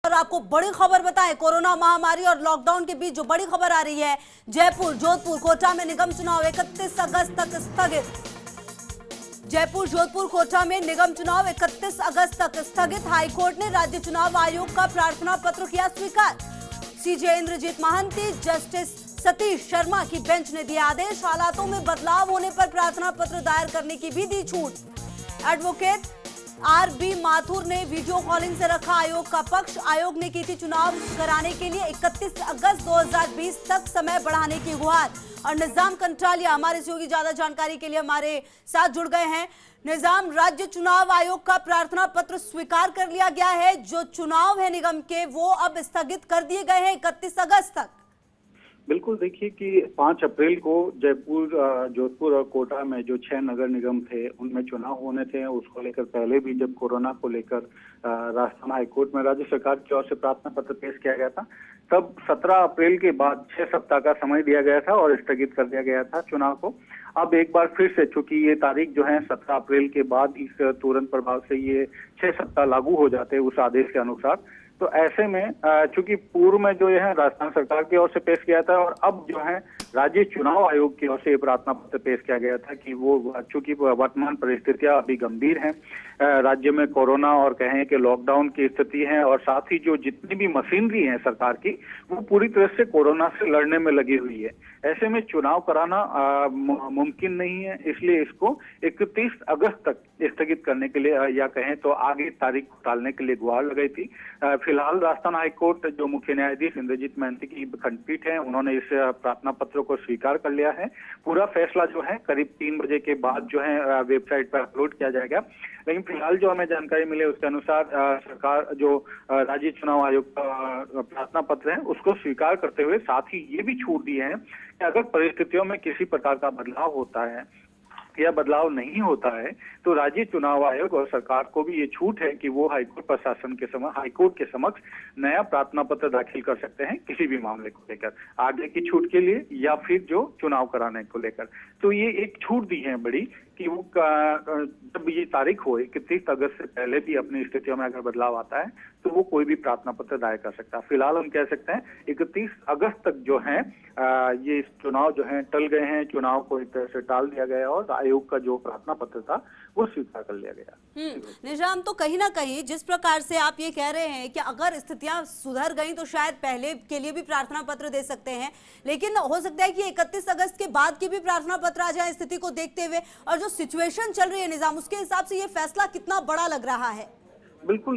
और आपको बड़ी खबर बताएं, कोरोना महामारी और लॉकडाउन के बीच जो बड़ी खबर आ रही है, जयपुर, जोधपुर, कोटा में निगम चुनाव 31 अगस्त तक स्थगित। जयपुर, जोधपुर, कोटा में निगम चुनाव 31 अगस्त तक स्थगित। हाईकोर्ट ने राज्य चुनाव आयोग का प्रार्थना पत्र किया स्वीकार। सीजे इंद्रजीत महांती, जस्टिस सतीश शर्मा की बेंच ने दिया आदेश। हालातों में बदलाव होने पर प्रार्थना पत्र दायर करने की भी दी छूट। एडवोकेट आरबी माथुर ने वीडियो कॉलिंग से रखा आयोग का पक्ष। आयोग ने की थी चुनाव कराने के लिए 31 अगस्त 2020 तक समय बढ़ाने की गुहार। और निजाम कंटालिया हमारे सहयोगी ज्यादा जानकारी के लिए हमारे साथ जुड़ गए हैं। निजाम, राज्य चुनाव आयोग का प्रार्थना पत्र स्वीकार कर लिया गया है। जो चुनाव है निगम के वो अब स्थगित कर दिए गए हैं 31 अगस्त तक। बिल्कुल, देखिए कि 5 अप्रैल को जयपुर, जोधपुर और कोटा में जो 6 नगर निगम थे उनमें चुनाव होने थे। उसको लेकर पहले भी जब कोरोना को लेकर राजस्थान हाईकोर्ट में राज्य सरकार की ओर से प्रार्थना पत्र पेश किया गया था, तब 17 अप्रैल के बाद 6 सप्ताह का समय दिया गया था और स्थगित कर दिया गया था चुनाव को। अब एक बार फिर से, चूंकि ये तारीख जो है 17 अप्रैल के बाद इस तुरंत प्रभाव से ये 6 सप्ताह लागू हो जाते हैं उस आदेश के अनुसार, तो ऐसे में चूंकि पूर्व में जो है राजस्थान सरकार की ओर से पेश किया था और अब जो है राज्य चुनाव आयोग की ओर से प्रार्थना पत्र पेश किया गया था कि वो चूंकि वर्तमान परिस्थितियां अभी गंभीर हैं, राज्य में कोरोना और कहें कि लॉकडाउन की स्थिति है और साथ ही जो जितनी भी मशीनरी है सरकार की वो पूरी तरह से कोरोना से लड़ने में लगी हुई है। ऐसे में चुनाव कराना मुमकिन नहीं है, इसलिए इसको 31 अगस्त तक स्थगित करने के लिए या कहें तो आगे तारीख को टालने के लिए गुहार लगाई थी। फिलहाल राजस्थान हाईकोर्ट जो मुख्य न्यायाधीश इंद्रजीत महांती की खंडपीठ है, उन्होंने इस प्रार्थना पत्र को स्वीकार कर लिया है। पूरा फैसला जो है करीब 3 बजे के बाद जो है वेबसाइट पर अपलोड किया जाएगा। लेकिन फिलहाल जो हमें जानकारी मिले उसके अनुसार सरकार जो राज्य चुनाव आयोग का प्रार्थना पत्र है उसको स्वीकार करते हुए साथ ही ये भी छूट दी है कि अगर परिस्थितियों में किसी प्रकार का बदलाव होता है या बदलाव नहीं होता है तो राज्य चुनाव आयोग और सरकार को भी ये छूट है कि वो हाईकोर्ट प्रशासन के हाईकोर्ट के समक्ष नया प्रार्थना पत्र दाखिल कर सकते हैं किसी भी मामले को लेकर, आगे की छूट के लिए या फिर जो चुनाव कराने को लेकर। तो ये एक छूट दी है बड़ी कि वो जब ये तारीख हो 31 अगस्त से पहले भी अपनी स्थितियों में अगर बदलाव आता है तो वो कोई भी प्रार्थना पत्र दायर कर सकता है। फिलहाल हम कह सकते हैं 31 अगस्त तक जो है ये चुनाव जो है टल गए हैं, चुनाव को एक तरह से टाल दिया गया और आयोग का जो प्रार्थना पत्र था वो स्वीकार कर लिया गया। निजाम, तो कहीं ना कहीं जिस प्रकार से आप ये कह रहे हैं कि अगर स्थितियां सुधर गई तो शायद पहले के लिए भी प्रार्थना पत्र दे सकते हैं, लेकिन हो सकता है कि 31 अगस्त के बाद की भी प्रार्थना पत्र आ जाए स्थिति को देखते हुए। और जो सिचुएशन चल रही है निजाम, उसके हिसाब से ये फैसला कितना बड़ा लग रहा है? बिल्कुल,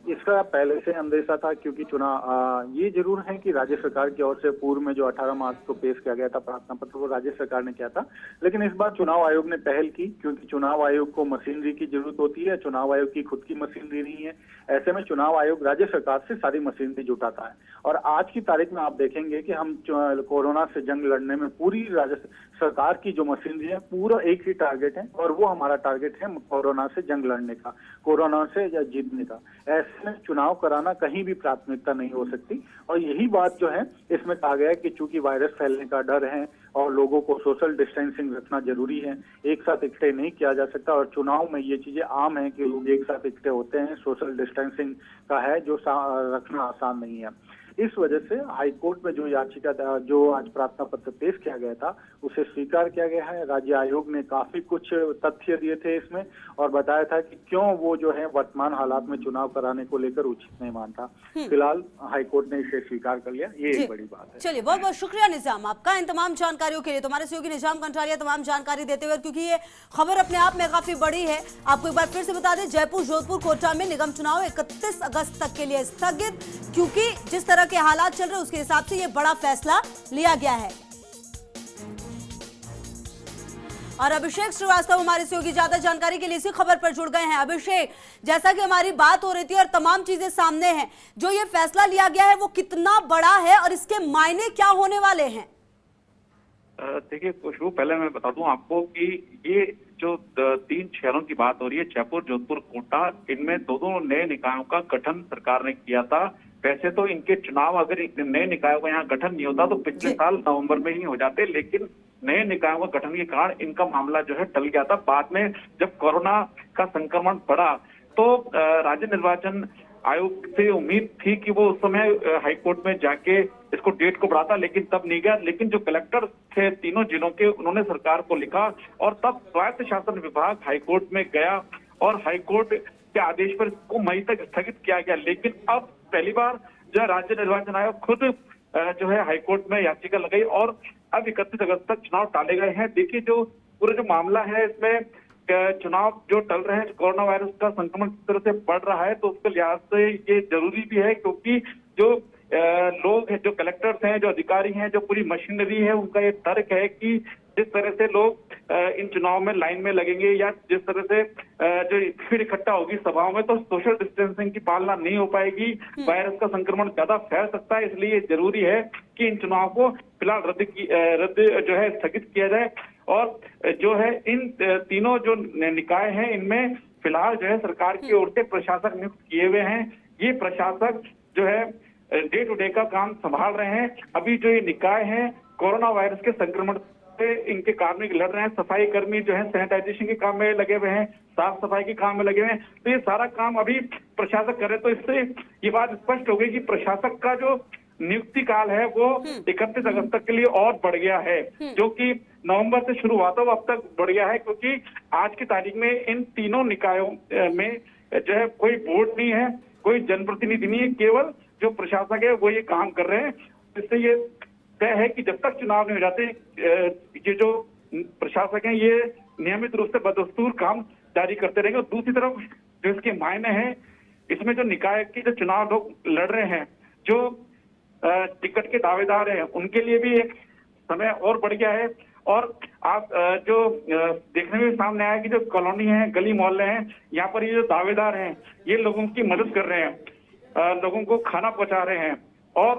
इसका पहले से अंदेशा था क्योंकि चुनाव ये जरूर है कि राज्य सरकार की ओर से पूर्व में जो 18 मार्च को पेश किया गया था प्रार्थना पत्र वो राज्य सरकार ने किया था, लेकिन इस बार चुनाव आयोग ने पहल की क्योंकि चुनाव आयोग को मशीनरी की जरूरत होती है। चुनाव आयोग की खुद की मशीनरी नहीं है, ऐसे में चुनाव आयोग राज्य सरकार से सारी मशीनरी जुटाता है। और आज की तारीख में आप देखेंगे कि हम कोरोना से जंग लड़ने में पूरी राज्य सरकार की जो मशीनरी है पूरा एक ही टारगेट है और वो हमारा टारगेट है कोरोना से जंग लड़ने का, कोरोना से जीतने का। ऐसे में चुनाव कराना कहीं भी प्राथमिकता नहीं हो सकती और यही बात जो है इसमें कहा गया है कि चूंकि वायरस फैलने का डर है और लोगों को सोशल डिस्टेंसिंग रखना जरूरी है, एक साथ इकट्ठे नहीं किया जा सकता और चुनाव में ये चीजें आम है कि लोग एक साथ इकट्ठे होते हैं, सोशल डिस्टेंसिंग का है जो रखना आसान नहीं है। इस वजह से हाईकोर्ट में जो याचिका जो आज प्रार्थना पत्र पेश किया गया था उसे स्वीकार किया गया है। राज्य आयोग ने काफी कुछ तथ्य दिए थे इसमें और बताया था कि क्यों वो जो है वर्तमान हालात में चुनाव कराने को लेकर उचित नहीं मानता। फिलहाल हाईकोर्ट ने इसे स्वीकार कर लिया, ये एक बड़ी बात है। चलिए, बहुत बहुत शुक्रिया निजाम आपका इन तमाम जानकारियों के लिए। तुम्हारे सहयोगी निजाम कंटालिया तमाम जानकारी देते हुए, क्योंकि ये खबर अपने आप में काफी बड़ी है। आपको एक बार फिर से बता दें, जयपुर, जोधपुर, कोटा में निगम चुनाव 31 अगस्त तक के लिए स्थगित, क्योंकि जिस तरह के हालात चल रहे उसके हिसाब से ये बड़ा फैसला लिया गया है। और अभिषेक श्रीवास्तव हमारे सहयोगी ज्यादा जानकारी के लिए इसी खबर पर जुड़ गए हैं। अभिषेक, जैसा कि हमारी बात हो रही थी और तमाम चीजें सामने हैं, जो ये फैसला लिया गया है वो कितना बड़ा है और इसके मायने क्या होने वाले हैं? देखिए खुशबू, पहले मैं बता दूं आपको कि ये जो 3 शहरों की बात हो रही है, जयपुर, जोधपुर, कोटा, इनमें दोनों नए निकायों का गठन सरकार ने किया था। वैसे तो इनके चुनाव अगर नए निकायों का यहाँ गठन नहीं होता तो पिछले साल नवंबर में ही हो जाते, लेकिन नए निकायों का गठन के कारण इनका मामला जो है टल गया था। बाद में जब कोरोना का संक्रमण बढ़ा तो राज्य निर्वाचन आयोग से उम्मीद थी कि वो उस समय हाईकोर्ट में जाके इसको डेट को बढ़ाता, लेकिन तब नहीं गया। लेकिन जो कलेक्टर थे तीनों जिलों के, उन्होंने सरकार को लिखा और तब स्वायत्त शासन विभाग हाईकोर्ट में गया और हाईकोर्ट के आदेश पर इसको मई तक स्थगित किया गया। लेकिन अब पहली बार जो है राज्य निर्वाचन आयोग खुद जो है हाईकोर्ट में याचिका लगाई और अब 31 अगस्त तक चुनाव टाले गए हैं। देखिए, जो पूरा जो मामला है इसमें चुनाव जो टल रहे हैं, कोरोना वायरस का संक्रमण किस तरह से बढ़ रहा है, तो उसके लिहाज से ये जरूरी भी है, क्योंकि जो लोग हैं, जो कलेक्टर्स हैं, जो अधिकारी हैं, जो पूरी मशीनरी है, उनका ये तर्क है कि जिस तरह से लोग इन चुनाव में लाइन में लगेंगे या जिस तरह से जो फिर इकट्ठा होगी सभाओं में, तो सोशल डिस्टेंसिंग की पालना नहीं हो पाएगी, वायरस का संक्रमण ज्यादा फैल सकता है। इसलिए जरूरी है कि इन चुनाव को फिलहाल रद्द जो है स्थगित किया जाए। और जो है इन तीनों जो निकाय हैं, इनमें फिलहाल जो है सरकार की ओर से प्रशासक नियुक्त किए हुए हैं। ये प्रशासक जो है डे टू डे का काम संभाल रहे हैं। अभी जो ये निकाय हैं कोरोना वायरस के संक्रमण से इनके काम में लड़ रहे हैं। सफाई कर्मी जो है सैनिटाइजेशन के काम में लगे हुए हैं, साफ सफाई के काम में लगे हुए हैं। तो ये सारा काम अभी प्रशासक करे, तो इससे ये बात स्पष्ट हो गई कि प्रशासक का जो नियुक्ति काल है वो 31 अगस्त तक के लिए और बढ़ गया है, जो कि नवंबर से शुरू हुआ था वो अब तक बढ़ गया है, क्योंकि आज की तारीख में इन तीनों निकायों में जो है कोई बोर्ड नहीं है, कोई जनप्रतिनिधि नहीं है, केवल जो प्रशासक है वो ये काम कर रहे हैं। इससे ये तय है कि जब तक चुनाव नहीं हो जाते, ये जो प्रशासक हैं ये नियमित रूप से बदस्तूर काम जारी करते रहेंगे। और दूसरी तरफ जो इसके मायने हैं, इसमें जो निकाय के जो चुनाव लोग लड़ रहे हैं, जो टिकट के दावेदार हैं, उनके लिए भी एक समय और बढ़ गया है। और आप जो देखने में सामने आया कि जो कॉलोनी है, गली मोहल्ले हैं, यहाँ पर ये जो दावेदार हैं ये लोगों की मदद कर रहे हैं, लोगों को खाना पहुंचा रहे हैं और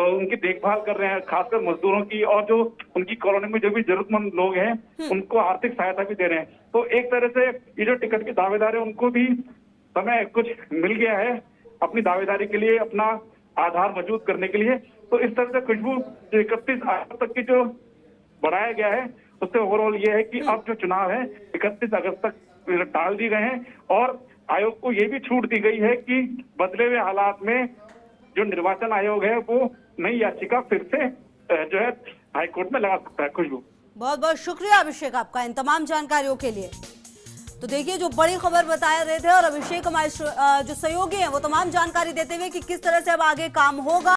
उनकी देखभाल कर रहे हैं, खासकर मजदूरों की, और जो उनकी कॉलोनी में जो भी जरूरतमंद लोग हैं उनको आर्थिक सहायता भी दे रहे हैं। तो एक तरह से ये जो टिकट के दावेदार हैं उनको भी समय कुछ मिल गया है अपनी दावेदारी के लिए, अपना आधार मजबूत करने के लिए। तो इस तरह से खुशबू जो 31 अगस्त तक की जो बढ़ाया गया है, उससे ओवरऑल ये है कि अब जो चुनाव है 31 अगस्त तक टाल दिए गए हैं और आयोग को ये भी छूट दी गई है कि बदले हुए हालात में जो निर्वाचन आयोग है वो नई याचिका फिर से जो है हाईकोर्ट में लगा सकता है। खुशबू, बहुत बहुत शुक्रिया अभिषेक आपका इन तमाम जानकारियों के लिए। तो देखिए, जो बड़ी खबर बता रहे थे और अभिषेक हमारे जो सहयोगी हैं वो तमाम जानकारी देते हुए कि किस तरह से अब आगे काम होगा।